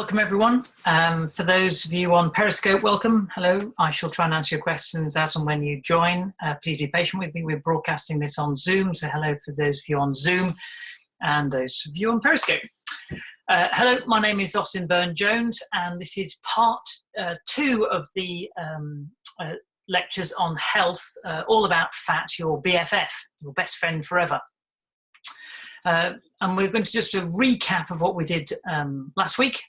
welcome everyone. For those of you on Periscope, welcome. Hello. I shall try and answer your questions as and when you join. Please be patient with me. We're broadcasting this on Zoom, so hello for those of you on Zoom and those of you on Periscope. Hello, my name is Austin Byrne-Jones, and this is part 2 of the lectures on health, all about fat, your BFF, your best friend forever. And we're going to just do a recap of what we did last week,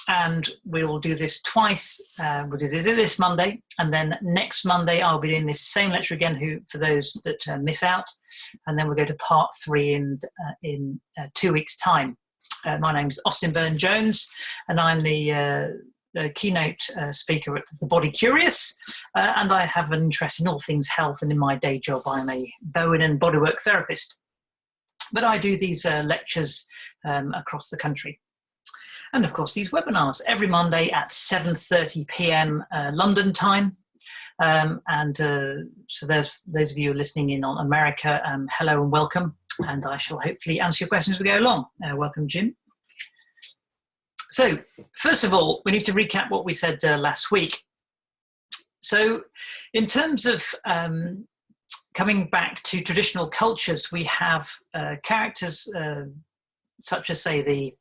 and we will do this twice. We'll do this Monday, and then next Monday I'll be doing this same lecture again for those that miss out, and then we'll go to part 3 in 2 weeks' time. My name's Austin Byrne-Jones, and I'm the keynote speaker at The Body Curious, and I have an interest in all things health, and in my day job I'm a Bowen and bodywork therapist. But I do these lectures across the country. And of course, these webinars every Monday at 7:30 p.m. London time. So there's those of you who are listening in on America, hello and welcome. And I shall hopefully answer your questions as we go along. Welcome, Jim. So first of all, we need to recap what we said last week. So in terms of coming back to traditional cultures, we have characters such as, say, the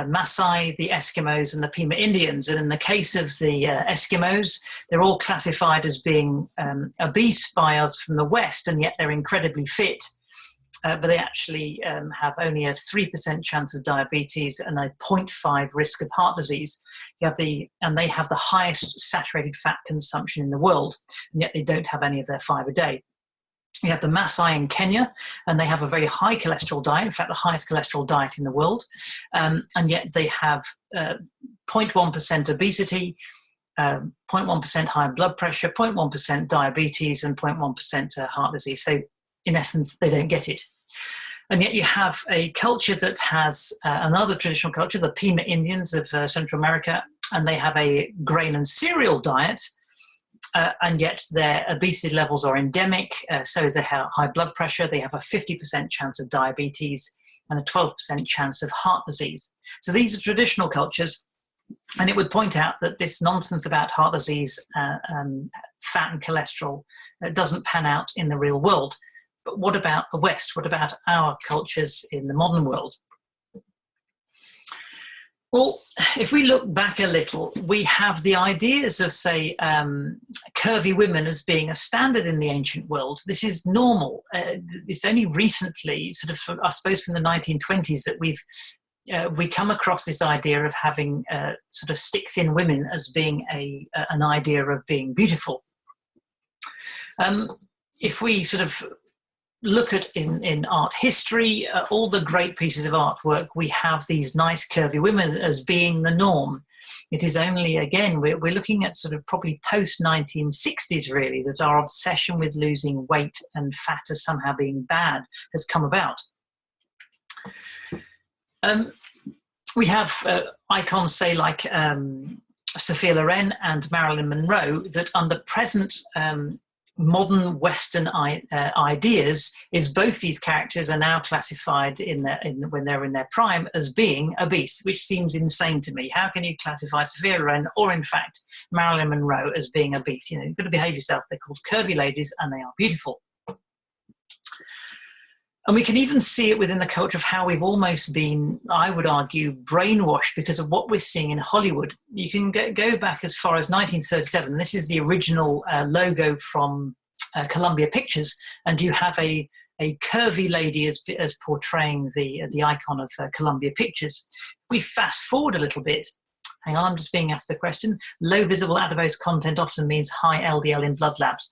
Masai, the Eskimos, and the Pima Indians. And in the case of the Eskimos, they're all classified as being obese by us from the West, and yet they're incredibly fit. But they actually have only a 3% chance of diabetes and a 0.5 risk of heart disease. And they have the highest saturated fat consumption in the world, and yet they don't have any of their fibre a day. You have the Masai in Kenya, and they have a very high cholesterol diet, in fact, the highest cholesterol diet in the world, and yet they have 0.1% obesity, 0.1% high blood pressure, 0.1% diabetes, and 0.1% heart disease. So, in essence, they don't get it. And yet you have a culture that has another traditional culture, the Pima Indians of Central America, and they have a grain and cereal diet, and yet their obesity levels are endemic, so is their high blood pressure. They have a 50% chance of diabetes and a 12% chance of heart disease. So these are traditional cultures, and it would point out that this nonsense about heart disease, fat and cholesterol doesn't pan out in the real world. But what about the West? What about our cultures in the modern world? Well, if we look back a little, we have the ideas of, say, curvy women as being a standard in the ancient world. This is normal. It's only recently, sort of, I suppose, from the 1920s that we come across this idea of having sort of stick-thin women as being an idea of being beautiful. If we sort of look at in art history, all the great pieces of artwork, we have these nice curvy women as being the norm. It is only, again, we're looking at sort of probably post-1960s really, that our obsession with losing weight and fat as somehow being bad has come about. We have icons, say, like Sophia Loren and Marilyn Monroe, that under present modern Western ideas is both these characters are now classified when they're in their prime as being obese, which seems insane to me. How can you classify Sophia Loren or, in fact, Marilyn Monroe as being obese? You know, you've got to behave yourself. They're called curvy ladies, and they are beautiful. And we can even see it within the culture of how we've almost been, I would argue, brainwashed because of what we're seeing in Hollywood. You can go back as far as 1937. This is the original logo from Columbia Pictures, and you have a curvy lady as portraying the icon of Columbia Pictures. We fast forward a little bit. Hang on, I'm just being asked a question. Low visible adipose content often means high LDL in blood labs.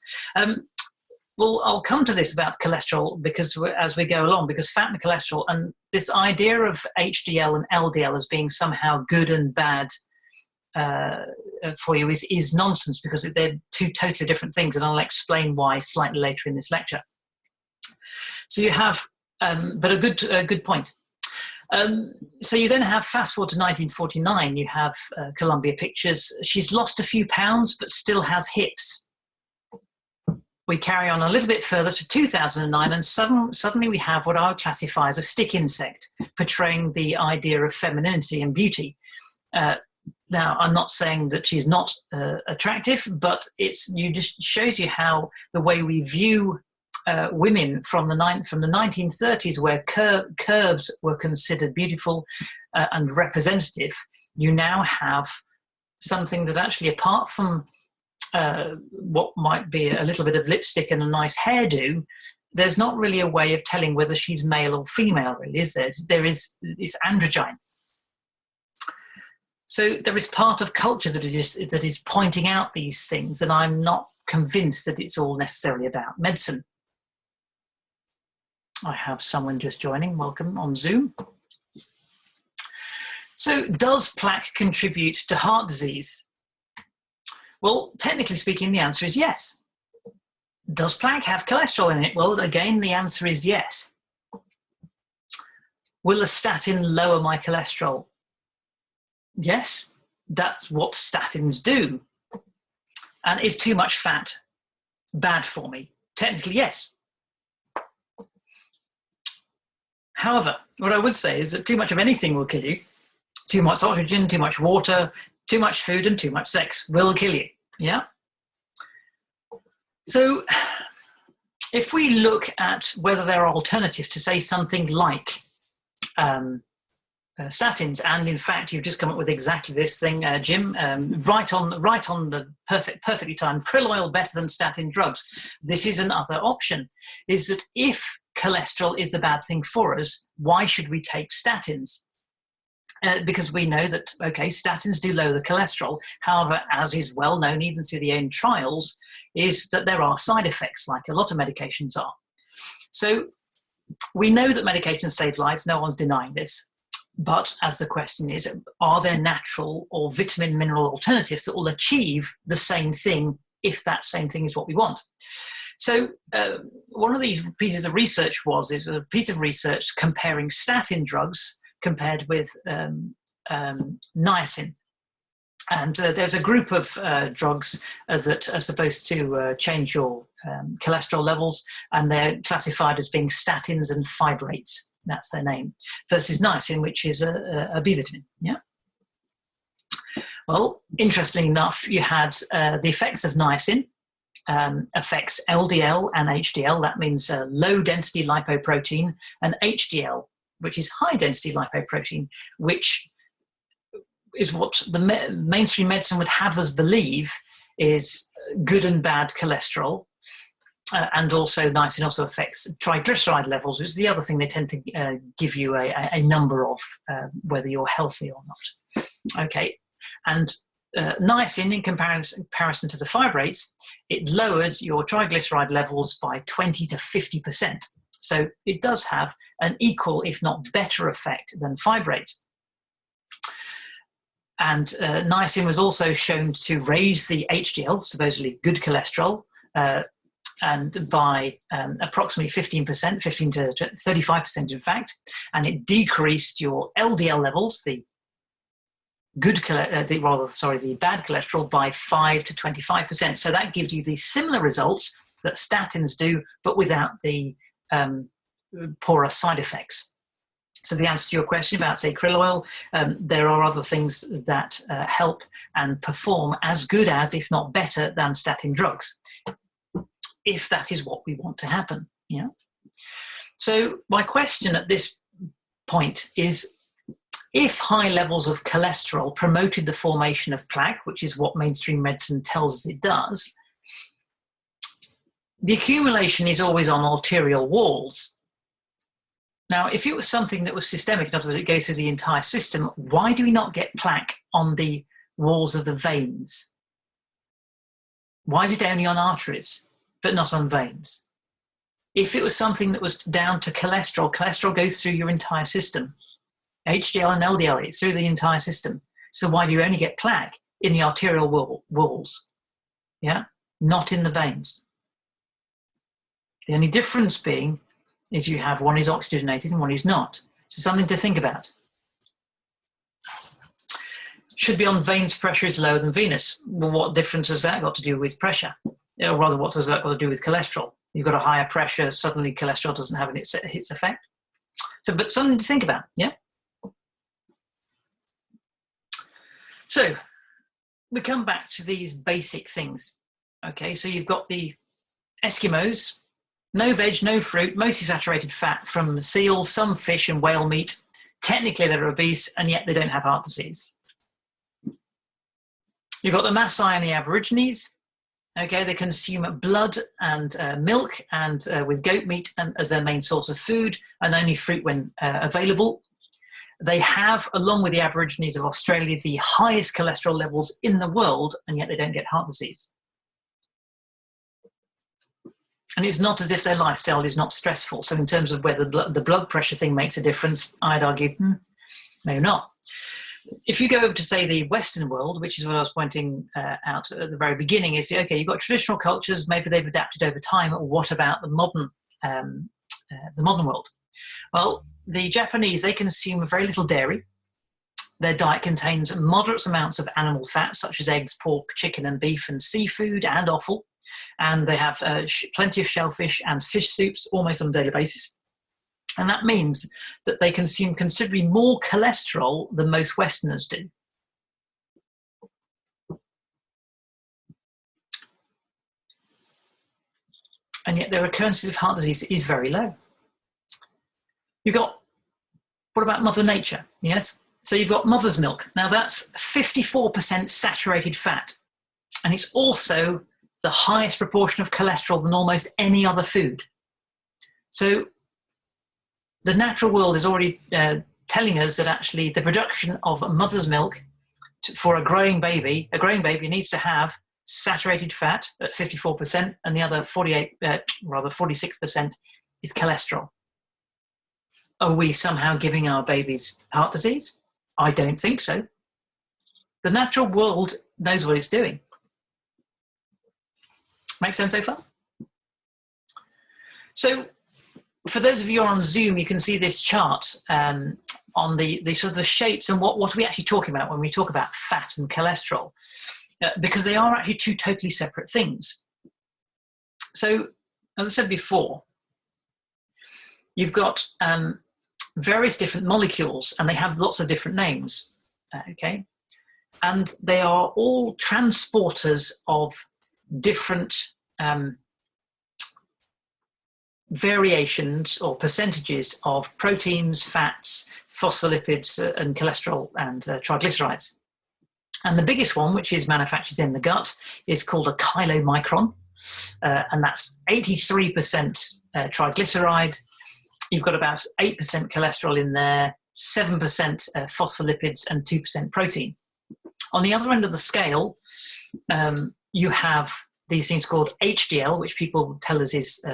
Well, I'll come to this about cholesterol as we go along, because fat and cholesterol and this idea of HDL and LDL as being somehow good and bad for you is nonsense, because they're two totally different things, and I'll explain why slightly later in this lecture. So you have, but a good point. So you then have, fast forward to 1949, you have Columbia Pictures. She's lost a few pounds, but still has hips. We carry on a little bit further to 2009, and suddenly we have what I would classify as a stick insect, portraying the idea of femininity and beauty. Now, I'm not saying that she's not attractive, but you just shows you how the way we view women from the 1930s, where curves were considered beautiful and representative, you now have something that actually, apart from what might be a little bit of lipstick and a nice hairdo, there's not really a way of telling whether she's male or female, really, is there? It's androgyne. So there is part of culture that is pointing out these things, and I'm not convinced that it's all necessarily about medicine. I have someone just joining. Welcome on Zoom. So does plaque contribute to heart disease? Well, technically speaking, the answer is yes. Does plaque have cholesterol in it? Well, again, the answer is yes. Will a statin lower my cholesterol? Yes, that's what statins do. And is too much fat bad for me? Technically, yes. However, what I would say is that too much of anything will kill you. Too much oxygen, too much water, too much food, and too much sex will kill you. Yeah? So if we look at whether there are alternatives to, say, something like statins, and in fact you've just come up with exactly this thing, Jim, right on the perfectly timed, krill oil better than statin drugs. This is another option, is that if cholesterol is the bad thing for us, why should we take statins? Because we know that, okay, statins do lower the cholesterol. However, as is well known even through the own trials, is that there are side effects, like a lot of medications are. So we know that medications save lives, no one's denying this. But as the question is, are there natural or vitamin mineral alternatives that will achieve the same thing if that same thing is what we want? So one of these pieces of research is a piece of research comparing statin drugs compared with niacin. And there's a group of drugs that are supposed to change your cholesterol levels, and they're classified as being statins and fibrates. That's their name, versus niacin, which is a B vitamin. Yeah. Well, interestingly enough, you had the effects of niacin affects LDL and HDL. That means low density lipoprotein, and HDL, which is high density lipoprotein, which is what the mainstream medicine would have us believe is good and bad cholesterol. And also niacin also affects triglyceride levels, which is the other thing they tend to give you a number of, whether you're healthy or not. Okay, and niacin, in comparison to the fibrates, it lowered your triglyceride levels by 20 to 50%. So it does have an equal, if not better, effect than fibrates. And niacin was also shown to raise the HDL, supposedly good cholesterol, and by approximately 15%, 15 to 35% in fact, and it decreased your LDL levels, the bad cholesterol, by 5 to 25%. So that gives you the similar results that statins do, but without the poorer side effects. So the answer to your question about, say, krill oil, there are other things that help and perform as good as, if not better than, statin drugs, if that is what we want to happen. Yeah. So my question at this point is, if high levels of cholesterol promoted the formation of plaque, which is what mainstream medicine tells us it does, the accumulation is always on arterial walls. Now, if it was something that was systemic, in other words, it goes through the entire system, why do we not get plaque on the walls of the veins? Why is it only on arteries, but not on veins? If it was something that was down to cholesterol, cholesterol goes through your entire system. HDL and LDL, it's through the entire system. So why do you only get plaque in the arterial walls? Yeah, not in the veins. The only difference being is you have one is oxygenated and one is not. So something to think about. Should be on veins, pressure is lower than venous. Well, what difference has that got to do with pressure? Or rather, what does that got to do with cholesterol? You've got a higher pressure, suddenly cholesterol doesn't have its effect. So, but something to think about, yeah? So we come back to these basic things. Okay, so you've got the Eskimos, no veg, no fruit, mostly saturated fat from seals, some fish and whale meat. Technically they're obese, and yet they don't have heart disease. You've got the Masai and the Aborigines. Okay, they consume blood and milk and with goat meat and, as their main source of food, and only fruit when available. They have, along with the Aborigines of Australia, the highest cholesterol levels in the world, and yet they don't get heart disease. And it's not as if their lifestyle is not stressful. So in terms of whether the blood pressure thing makes a difference, I'd argue, no, not. If you go over to, say, the Western world, which is what I was pointing out at the very beginning, is, okay, you've got traditional cultures, maybe they've adapted over time. What about the modern world? Well, the Japanese, they consume very little dairy. Their diet contains moderate amounts of animal fat, such as eggs, pork, chicken and beef and seafood and offal. And they have plenty of shellfish and fish soups almost on a daily basis. And that means that they consume considerably more cholesterol than most Westerners do. And yet their occurrences of heart disease is very low. You've got, what about Mother Nature? Yes. So you've got mother's milk. Now that's 54% saturated fat. And it's also the highest proportion of cholesterol than almost any other food. So the natural world is already telling us that actually the production of mother's milk for a growing baby needs to have saturated fat at 54%, and the other 46% is cholesterol. Are we somehow giving our babies heart disease? I don't think so. The natural world knows what it's doing. Make sense so far? So for those of you who are on Zoom, you can see this chart on the sort of the shapes and what are we actually talking about when we talk about fat and cholesterol, because they are actually two totally separate things. So as I said before, you've got various different molecules, and they have lots of different names, okay? And they are all transporters of different variations or percentages of proteins, fats, phospholipids, and cholesterol and triglycerides. And the biggest one, which is manufactured in the gut, is called a chylomicron, and that's 83% triglyceride. You've got about 8% cholesterol in there, 7% phospholipids, and 2% protein. On the other end of the scale, you have these things called HDL, which people tell us is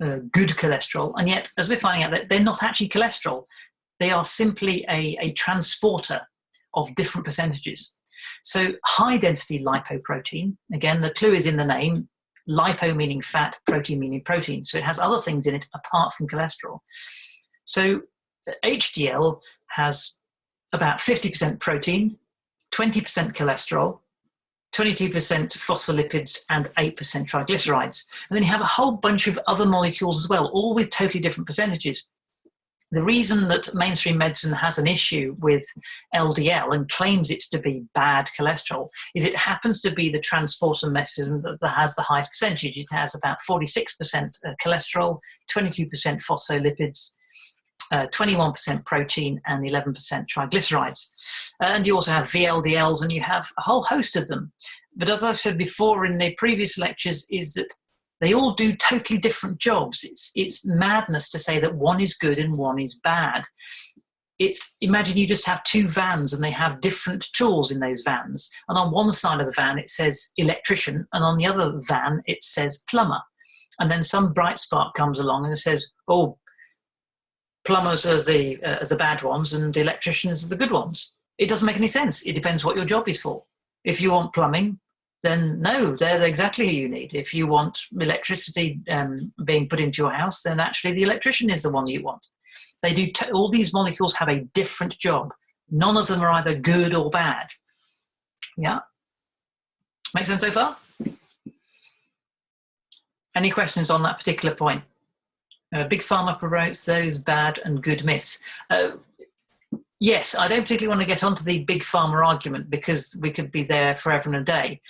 good cholesterol. And yet, as we're finding out, that they're not actually cholesterol. They are simply a transporter of different percentages. So high-density lipoprotein, again, the clue is in the name, lipo meaning fat, protein meaning protein. So it has other things in it apart from cholesterol. So HDL has about 50% protein, 20% cholesterol, 22% phospholipids, and 8% triglycerides. And then you have a whole bunch of other molecules as well, all with totally different percentages. The reason that mainstream medicine has an issue with LDL and claims it to be bad cholesterol is it happens to be the transporter mechanism that has the highest percentage. It has about 46% cholesterol, 22% phospholipids, 21% protein, and 11% triglycerides. And you also have VLDLs, and you have a whole host of them. But as I've said before in the previous lectures, is that they all do totally different jobs. It's madness to say that one is good and one is bad. Imagine you just have two vans and they have different tools in those vans. And on one side of the van, it says electrician, and on the other van, it says plumber. And then some bright spark comes along and it says, oh, plumbers are the bad ones and electricians are the good ones. It doesn't make any sense. It depends what your job is for. If you want plumbing, then no, they're exactly who you need. If you want electricity being put into your house, then actually the electrician is the one you want. They do. All these molecules have a different job. None of them are either good or bad. Yeah? Make sense so far? Any questions on that particular point? Big Pharma promotes those bad and good myths. Yes, I don't particularly want to get onto the big pharma argument because we could be there forever and a day.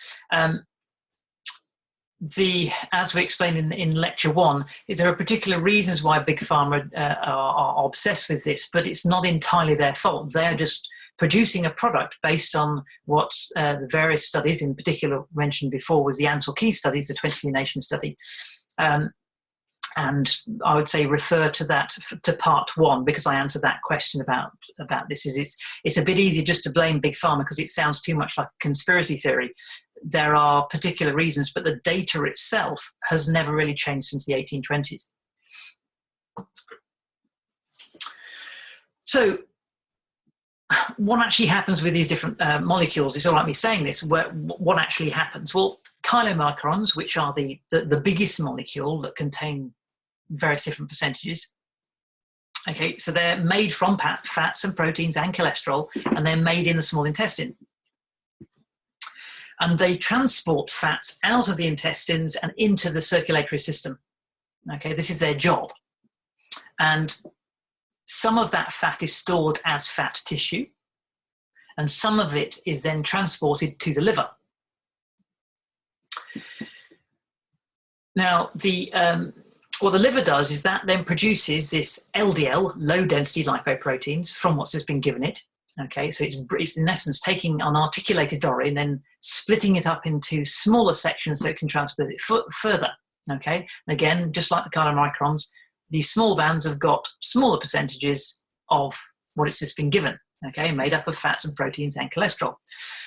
As we explained in lecture 1, is there are particular reasons why big pharma are obsessed with this, but it's not entirely their fault. They're just producing a product based on what the various studies, in particular mentioned before, was the Ansel Keys studies, the 20 nation study. And I would say refer to that, to part 1, because I answered that question about this. It's a bit easy just to blame big pharma because it sounds too much like a conspiracy theory. There are particular reasons, but the data itself has never really changed since the 1820s. So what actually happens with these different molecules? It's all right me saying this. What actually happens? Well, chylomicrons, which are the biggest molecule that contain various different percentages. Okay, so they're made from fats and proteins and cholesterol, and they're made in the small intestine. And they transport fats out of the intestines and into the circulatory system. Okay, this is their job. And some of that fat is stored as fat tissue, and some of it is then transported to the liver. Now, what the liver does is that then produces this LDL, low-density lipoproteins, from what's just been given it. Okay, so it's in essence taking unarticulated dory and then splitting it up into smaller sections so it can transport it further. Okay, and again, just like the chylomicrons, these small bands have got smaller percentages of what it's just been given. Okay, made up of fats and proteins and cholesterol.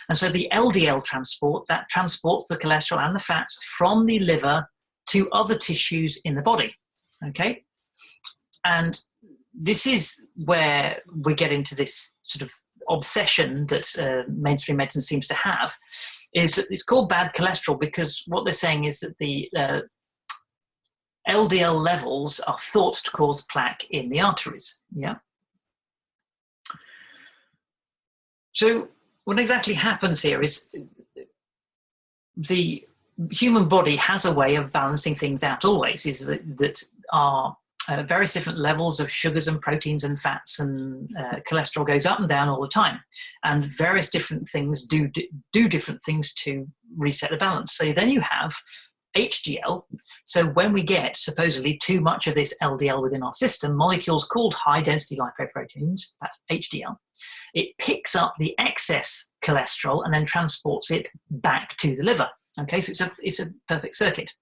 And so the LDL transport, that transports the cholesterol and the fats from the liver to other tissues in the body. Okay, and this is where we get into this sort of obsession that mainstream medicine seems to have. Is that it's called bad cholesterol because what they're saying is that the LDL levels are thought to cause plaque in the arteries. Yeah. So what exactly happens here is the human body has a way of balancing things out always, is that our various different levels of sugars and proteins and fats and cholesterol goes up and down all the time, and various different things do different things to reset the balance. So then you have HDL. So when we get supposedly too much of this LDL within our system, molecules called high density lipoproteins, that's HDL, it picks up the excess cholesterol and then transports it back to the liver. Okay, so it's a perfect circuit.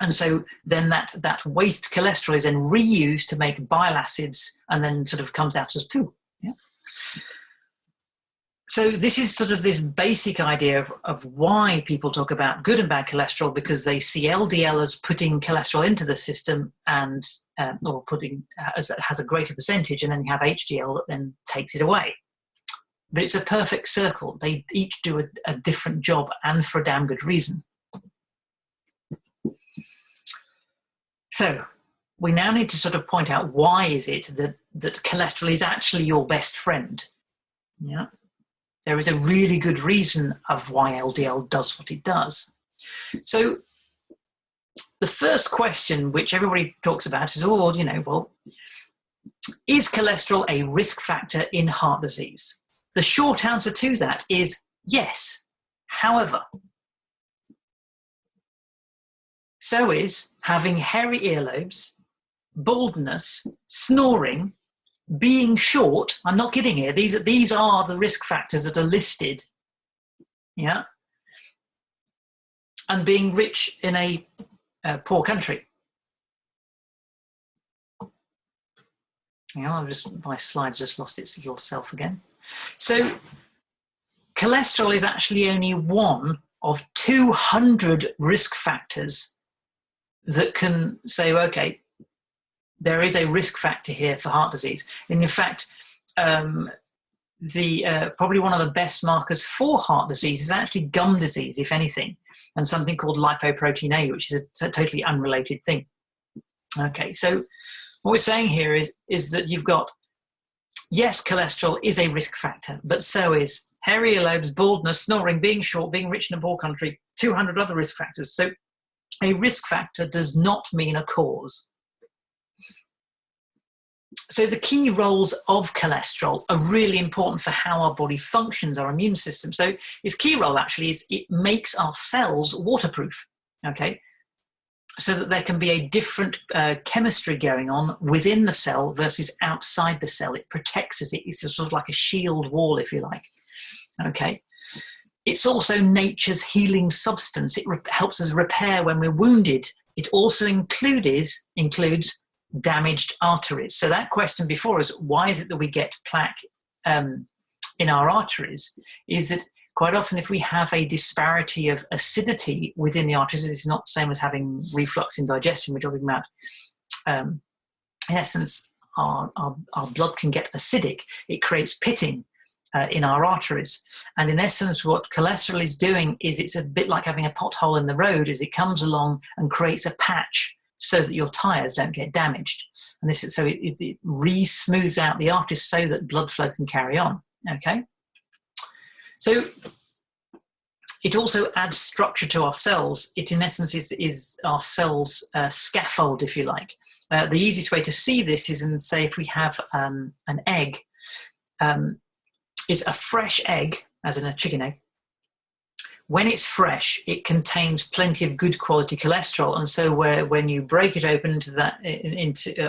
And so then that waste cholesterol is then reused to make bile acids and then sort of comes out as poo. Yeah. So this is sort of this basic idea of why people talk about good and bad cholesterol, because they see LDL as putting cholesterol into the system and or has a greater percentage, and then you have HDL that then takes it away. But it's a perfect circle. They each do a different job, and for a damn good reason. So we now need to sort of point out why is it that cholesterol is actually your best friend. Yeah. There is a really good reason of why LDL does what it does. So the first question which everybody talks about is, is cholesterol a risk factor in heart disease? The short answer to that is yes. However, so is having hairy earlobes, baldness, snoring, being short. I'm not kidding here. These are the risk factors that are listed. Yeah. And being rich in a poor country. My slides just lost its little self again. So cholesterol is actually only one of 200 risk factors that can say, okay, there is a risk factor here for heart disease. And in fact, probably one of the best markers for heart disease is actually gum disease, if anything, and something called lipoprotein A, which is a totally unrelated thing. Okay, so what we're saying here is that you've got, yes, cholesterol is a risk factor, but so is hairy earlobes, baldness, snoring, being short, being rich in a poor country, 200 other risk factors. So a risk factor does not mean a cause. So the key roles of cholesterol are really important for how our body functions, our immune system. So its key role actually is it makes our cells waterproof, okay? So that there can be a different chemistry going on within the cell versus outside the cell. It protects us. It's sort of like a shield wall, if you like, okay? It's also nature's healing substance. It helps us repair when we're wounded. It also includes damaged arteries. So that question before us, why is it that we get plaque in our arteries, is that quite often if we have a disparity of acidity within the arteries, it's not the same as having reflux in digestion. We're talking about, in essence, our blood can get acidic. It creates pitting in our arteries. And in essence, what cholesterol is doing is it's a bit like having a pothole in the road as it comes along and creates a patch so that your tires don't get damaged. And this is so it re-smooths out the arteries so that blood flow can carry on, okay? So it also adds structure to our cells. It, in essence, is our cells' scaffold, if you like. The easiest way to see this is in, say, if we have an egg, is a fresh egg, as in a chicken egg. When it's fresh, it contains plenty of good quality cholesterol, and so when you break it open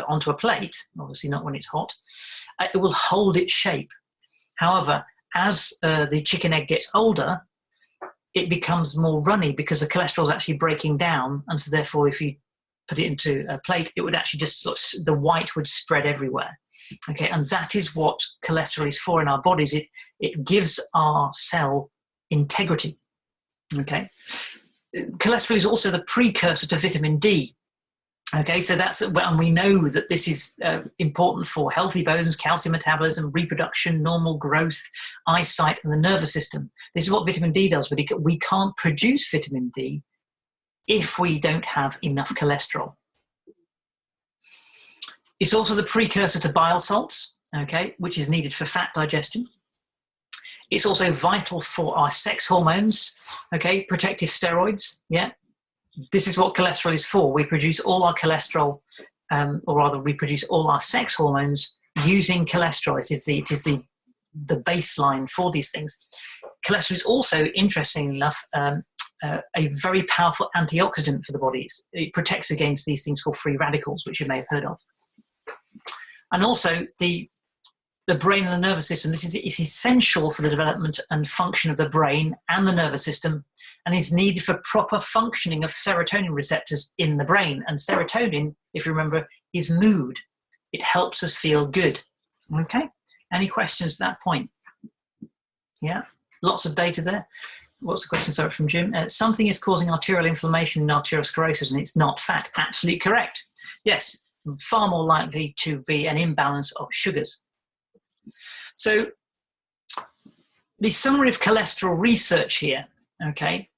onto a plate, obviously not when it's hot, it will hold its shape. However, as the chicken egg gets older, it becomes more runny because the cholesterol is actually breaking down, and so therefore, if you put it into a plate, it would actually just the white would spread everywhere. Okay, and that is what cholesterol is for in our bodies. It gives our cell integrity. Okay, cholesterol is also the precursor to vitamin D. Okay, so and we know that this is important for healthy bones, calcium metabolism, reproduction, normal growth, eyesight, and the nervous system. This is what vitamin D does, but we can't produce vitamin D if we don't have enough cholesterol. It's also the precursor to bile salts, okay, which is needed for fat digestion. It's also vital for our sex hormones, okay, protective steroids, yeah. This is what cholesterol is for. We produce all our cholesterol, or rather we produce all our sex hormones using cholesterol. It is the baseline for these things. Cholesterol is also, interestingly enough, a very powerful antioxidant for the body. It protects against these things called free radicals, which you may have heard of. And also the brain and the nervous system. This is essential for the development and function of the brain and the nervous system, and is needed for proper functioning of serotonin receptors in the brain. And serotonin, if you remember, is mood. It helps us feel good. Okay? Any questions at that point? Yeah? Lots of data there. What's the question, sorry, from Jim? Something is causing arterial inflammation and arteriosclerosis, and it's not fat. Absolutely correct. Yes. Far more likely to be an imbalance of sugars. So the summary of cholesterol research here, okay,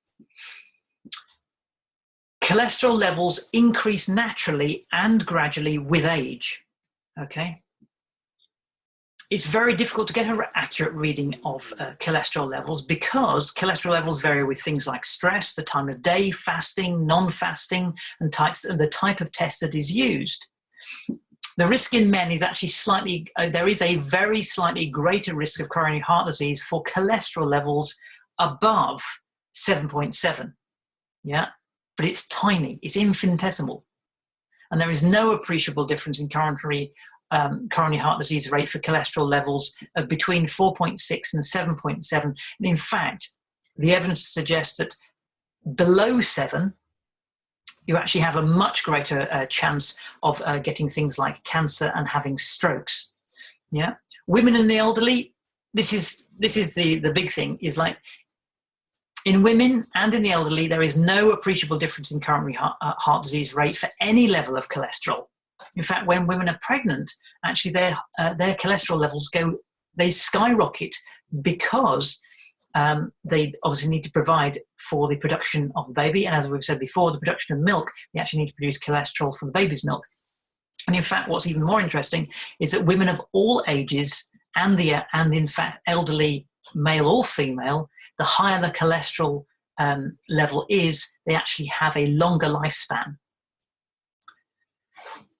cholesterol levels increase naturally and gradually with age, okay. It's very difficult to get an accurate reading of cholesterol levels because cholesterol levels vary with things like stress, the time of day, fasting, non-fasting, and the type of test that is used. The risk in men is actually there is a very slightly greater risk of coronary heart disease for cholesterol levels above 7.7. Yeah, but it's tiny, it's infinitesimal. And there is no appreciable difference in coronary heart disease rate for cholesterol levels of between 4.6 and 7.7. And in fact, the evidence suggests that below 7, you actually have a much greater chance of getting things like cancer and having strokes. Yeah, women and the elderly. This is the big thing. Is like in women and in the elderly, there is no appreciable difference in coronary heart disease rate for any level of cholesterol. In fact, when women are pregnant, actually their cholesterol levels skyrocket because they obviously need to provide for the production of the baby. And as we've said before, the production of milk, they actually need to produce cholesterol for the baby's milk. And in fact, what's even more interesting is that women of all ages and in fact elderly, male or female, the higher the cholesterol level is, they actually have a longer lifespan.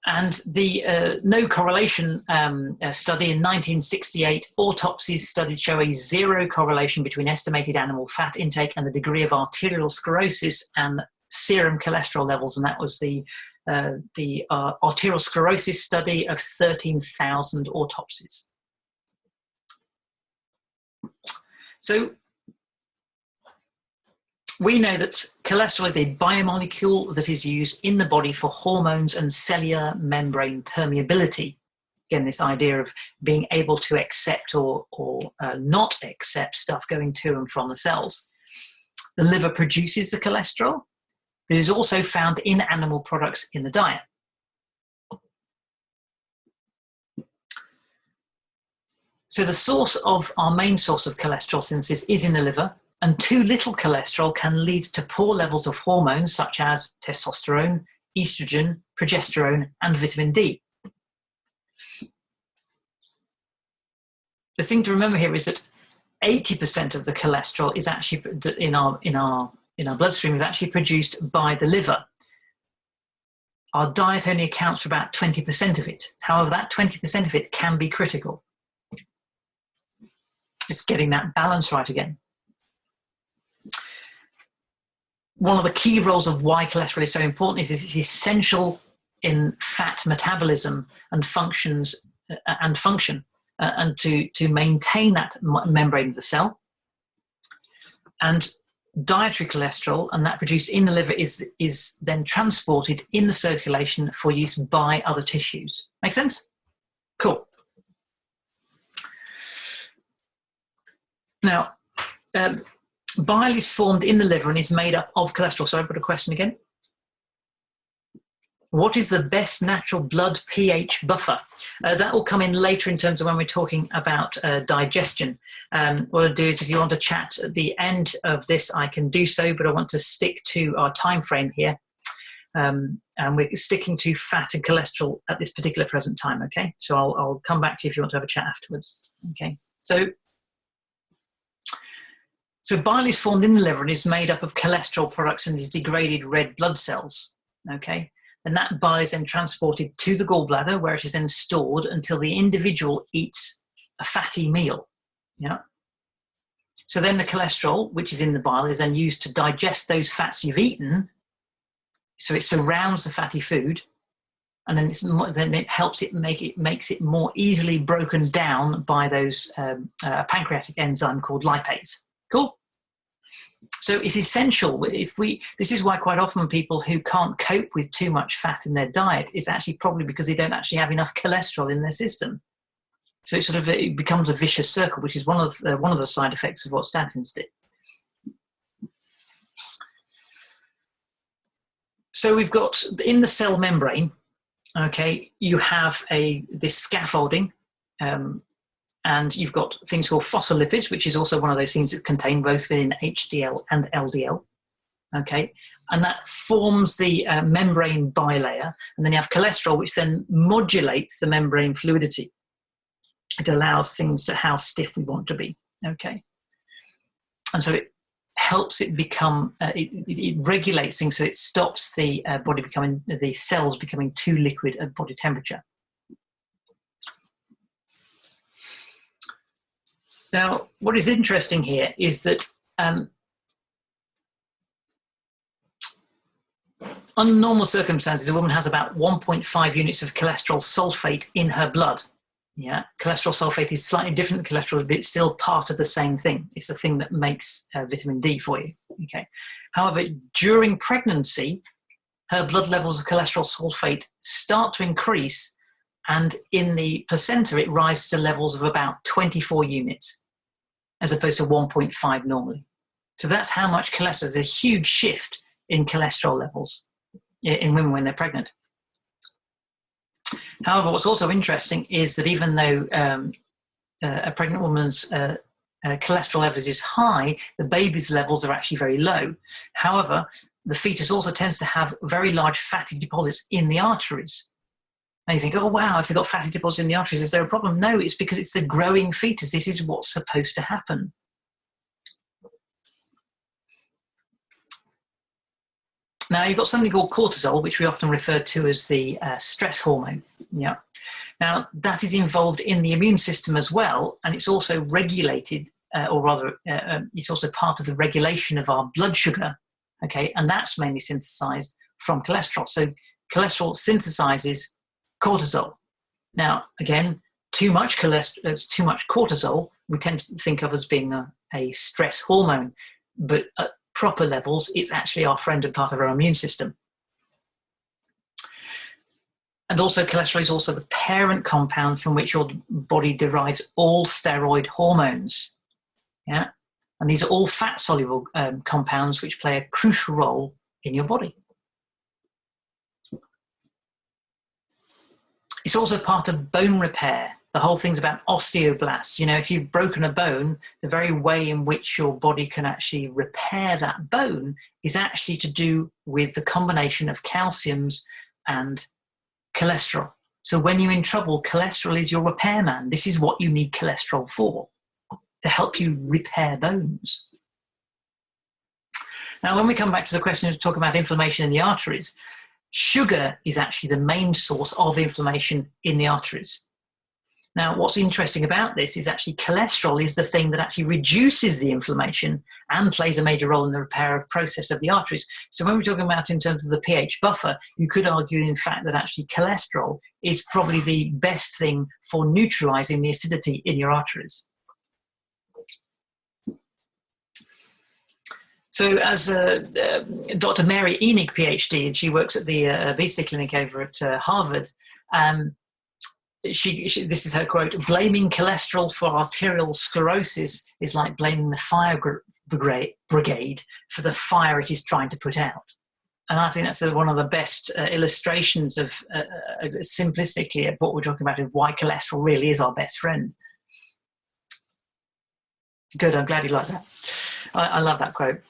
And the no correlation study in 1968, autopsies studied show a zero correlation between estimated animal fat intake and the degree of arterial sclerosis and serum cholesterol levels. And that was the arterial sclerosis study of 13,000 autopsies. So we know that cholesterol is a biomolecule that is used in the body for hormones and cellular membrane permeability. Again, this idea of being able to accept or not accept stuff going to and from the cells. The liver produces the cholesterol, but it is also found in animal products in the diet. So the source of our main source of cholesterol synthesis is in the liver, and too little cholesterol can lead to poor levels of hormones such as testosterone, estrogen, progesterone, and vitamin D. The thing to remember here is that 80% of the cholesterol is actually in our bloodstream is actually produced by the liver. Our diet only accounts for about 20% of it. However, that 20% of it can be critical. It's getting that balance right again. One of the key roles of why cholesterol is so important is it's essential in fat metabolism and function and to maintain that membrane of the cell. And dietary cholesterol, and that produced in the liver, is then transported in the circulation for use by other tissues. Make sense? Cool. Now, bile is formed in the liver and is made up of cholesterol. So I've got a question again. What is the best natural blood pH buffer? That will come in later in terms of when we're talking about digestion. What I'll do is, if you want to chat at the end of this, I can do so, but I want to stick to our time frame here. And we're sticking to fat and cholesterol at this particular present time, okay? So I'll come back to you if you want to have a chat afterwards, okay? So bile is formed in the liver and is made up of cholesterol products and is degraded red blood cells, okay? And that bile is then transported to the gallbladder, where it is then stored until the individual eats a fatty meal, yeah? So then the cholesterol, which is in the bile, is then used to digest those fats you've eaten. So it surrounds the fatty food, and then it helps it makes it more easily broken down by those pancreatic enzyme called lipase. Cool. So it's essential. This is why quite often people who can't cope with too much fat in their diet is actually probably because they don't actually have enough cholesterol in their system. So it becomes a vicious circle, which is one of the side effects of what statins do. So we've got in the cell membrane, okay, you have this scaffolding. And you've got things called phospholipids, which is also one of those things that contain both within HDL and LDL, okay? And that forms the membrane bilayer. And then you have cholesterol, which then modulates the membrane fluidity. It allows things to how stiff we want to be, okay? And so it helps it become, it regulates things, so it stops the cells becoming too liquid at body temperature. Now, what is interesting here is that under normal circumstances, a woman has about 1.5 units of cholesterol sulfate in her blood. Yeah, cholesterol sulfate is slightly different than cholesterol, but it's still part of the same thing. It's the thing that makes vitamin D for you. Okay. However, during pregnancy, her blood levels of cholesterol sulfate start to increase, and in the placenta, it rises to levels of about 24 units, as opposed to 1.5 normally. So that's how much cholesterol. There's a huge shift in cholesterol levels in women when they're pregnant. However, what's also interesting is that even though a pregnant woman's cholesterol levels is high, the baby's levels are actually very low. However, the fetus also tends to have very large fatty deposits in the arteries. And you think, oh, wow, if they've got fatty deposits in the arteries, is there a problem? No, it's because it's the growing fetus. This is what's supposed to happen. Now, you've got something called cortisol, which we often refer to as the stress hormone. Yeah. Now, that is involved in the immune system as well, and it's also regulated, or rather, it's also part of the regulation of our blood sugar, okay? And that's mainly synthesized from cholesterol. So cholesterol synthesizes cortisol. Now, again, too much cortisol, we tend to think of as being a stress hormone, but at proper levels, it's actually our friend and part of our immune system. And also, cholesterol is also the parent compound from which your body derives all steroid hormones. Yeah, and these are all fat-soluble compounds which play a crucial role in your body. It's also part of bone repair. The whole thing's about osteoblasts. You know, if you've broken a bone, the very way in which your body can actually repair that bone is actually to do with the combination of calciums and cholesterol. So when you're in trouble, cholesterol is your repairman. This is what you need cholesterol for, to help you repair bones. Now, when we come back to the question of talking about inflammation in the arteries, sugar is actually the main source of inflammation in the arteries. Now, what's interesting about this is actually cholesterol is the thing that actually reduces the inflammation and plays a major role in the repair process of the arteries. So when we're talking about in terms of the pH buffer, you could argue, in fact, that actually cholesterol is probably the best thing for neutralizing the acidity in your arteries. So as Dr. Mary Enig, PhD, and she works at the obesity clinic over at Harvard, this is her quote: "Blaming cholesterol for arterial sclerosis is like blaming the fire brigade for the fire it is trying to put out." And I think that's one of the best illustrations of, simplistically, of what we're talking about, of why cholesterol really is our best friend. Good, I'm glad you like that. I love that quote.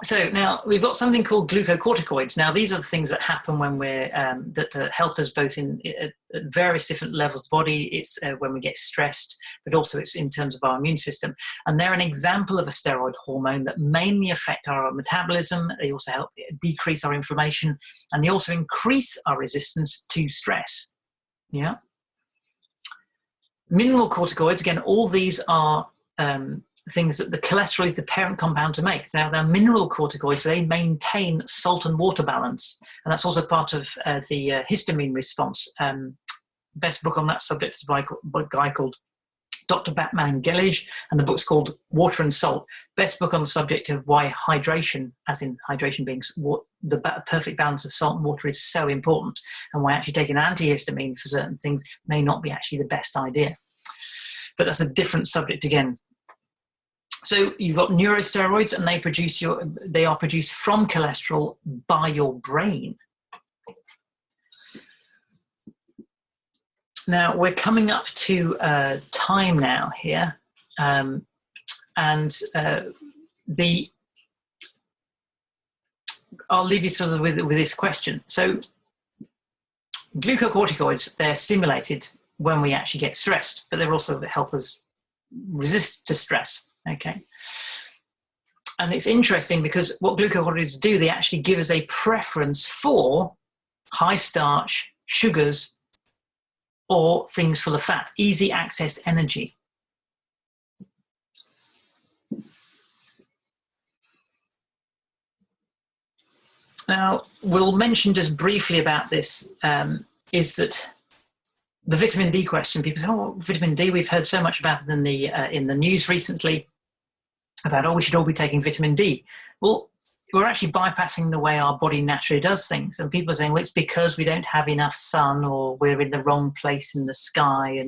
So now we've got something called glucocorticoids. Now these are the things that happen when we're that help us both in at various different levels of the body. It's when we get stressed, but also it's in terms of our immune system. And they're an example of a steroid hormone that mainly affect our metabolism. They also help decrease our inflammation, and they also increase our resistance to stress. Yeah. Mineral corticoids, again, all these are things that the cholesterol is the parent compound to make. Now, they're mineral corticoids. They maintain salt and water balance, and that's also part of the histamine response. Best book on that subject is by a guy called Dr. Batman Gellige, and the book's called Water and Salt. Best book on the subject of why hydration, as in hydration being the perfect balance of salt and water, is so important, and why actually taking antihistamine for certain things may not be actually the best idea. But that's a different subject again. So you've got neurosteroids, and they are produced from cholesterol by your brain. Now we're coming up to time now here, and I'll leave you sort of with this question. So glucocorticoids, they're stimulated when we actually get stressed, but they're also help us resist to stress. Okay, and it's interesting because what glucocorticoids do, they actually give us a preference for high starch, sugars, or things full of fat, easy access energy. Now, we'll mention just briefly about this, is that the vitamin D question. People say, oh, vitamin D, we've heard so much about it in the news recently, about, oh, we should all be taking vitamin D. Well, we're actually bypassing the way our body naturally does things. And people are saying, well, it's because we don't have enough sun, or we're in the wrong place in the sky,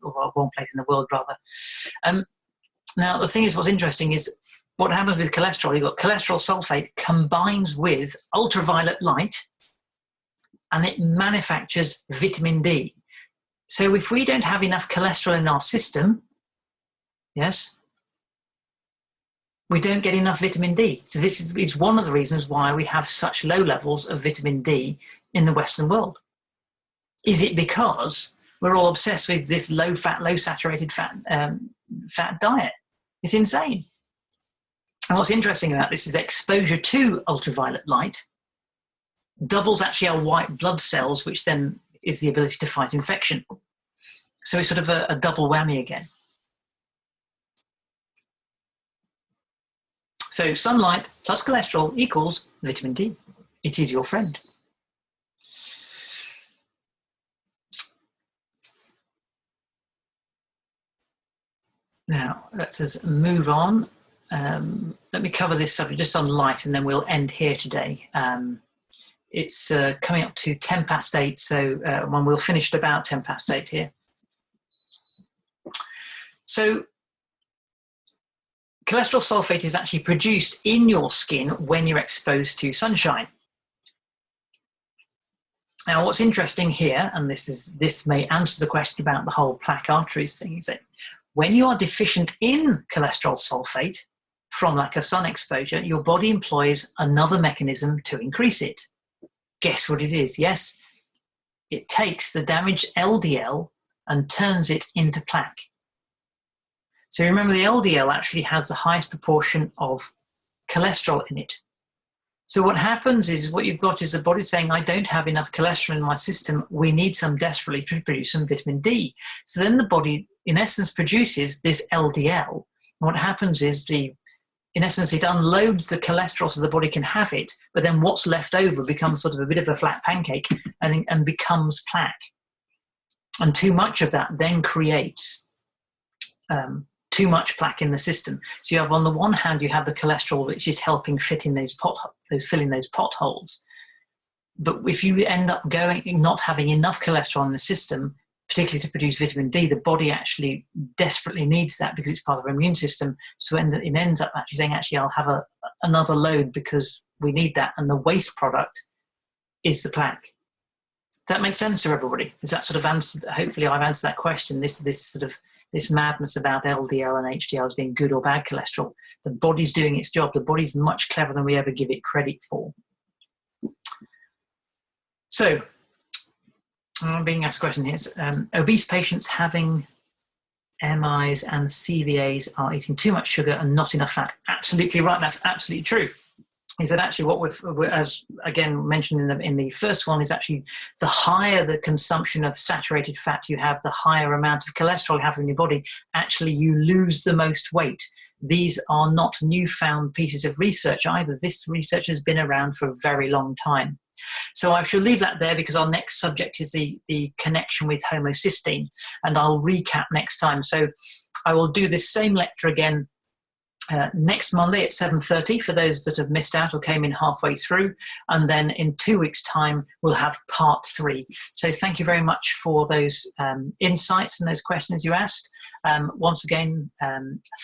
or wrong place in the world, rather. Now, the thing is, what's interesting is what happens with cholesterol. You've got cholesterol sulfate combines with ultraviolet light, and it manufactures vitamin D. So if we don't have enough cholesterol in our system, yes, we don't get enough vitamin D. So this is one of the reasons why we have such low levels of vitamin D in the Western world. Is it because we're all obsessed with this low-fat, low-saturated fat diet? It's insane. And what's interesting about this is that exposure to ultraviolet light doubles actually our white blood cells, which then is the ability to fight infection. So it's sort of a double whammy again. So sunlight plus cholesterol equals vitamin D. It is your friend. Now, let's move on. Let me cover this subject just on light, and then we'll end here today. It's coming up to 8:10, so when we'll finish at about 8:10 here. So cholesterol sulfate is actually produced in your skin when you're exposed to sunshine. Now, what's interesting here, and this may answer the question about the whole plaque arteries thing, is that when you are deficient in cholesterol sulfate from lack of sun exposure, your body employs another mechanism to increase it. Guess what it is? Yes, it takes the damaged LDL and turns it into plaque. So remember, the LDL actually has the highest proportion of cholesterol in it. So what happens is, what you've got is the body saying, I don't have enough cholesterol in my system. We need some desperately to produce some vitamin D. So then the body, in essence, produces this LDL. And what happens is, in essence, it unloads the cholesterol so the body can have it, but then what's left over becomes sort of a bit of a flat pancake and becomes plaque. And too much of that then creates too much plaque in the system. So you have, on the one hand, you have the cholesterol, which is helping filling those potholes. But if you end up not having enough cholesterol in the system, particularly to produce vitamin D, the body actually desperately needs that because it's part of our immune system. So it ends up actually saying, actually, I'll have another load because we need that. And the waste product is the plaque. That makes sense to everybody? Is that sort of answered? Hopefully I've answered that question. This madness about LDL and HDL as being good or bad cholesterol. The body's doing its job. The body's much cleverer than we ever give it credit for. So, I'm being asked a question here. Obese patients having MIs and CVAs are eating too much sugar and not enough fat. Absolutely right. That's absolutely true. Is that actually what we're as again mentioned in the first one, is actually the higher the consumption of saturated fat you have, the higher amount of cholesterol you have in your body, actually you lose the most weight. These are not newfound pieces of research either. This research has been around for a very long time. So I shall leave that there because our next subject is the connection with homocysteine, and I'll recap next time. So I will do this same lecture again next Monday at 7:30 for those that have missed out or came in halfway through, and then in 2 weeks' time we'll have part 3. So thank you very much for those insights and those questions you asked. Once again,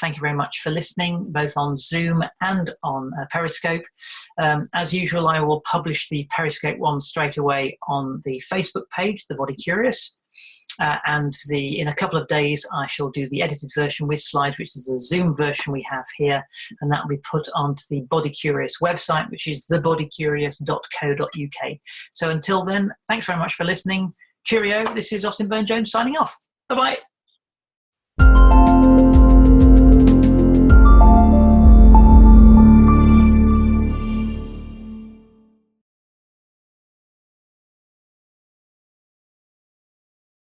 thank you very much for listening, both on Zoom and on Periscope. As usual, I will publish the Periscope one straight away on the Facebook page, The Body Curious. And in a couple of days, I shall do the edited version with slides, which is the Zoom version we have here, and that will be put onto the Body Curious website, which is thebodycurious.co.uk. So until then, thanks very much for listening. Cheerio. This is Austin Burne-Jones signing off. Bye-bye.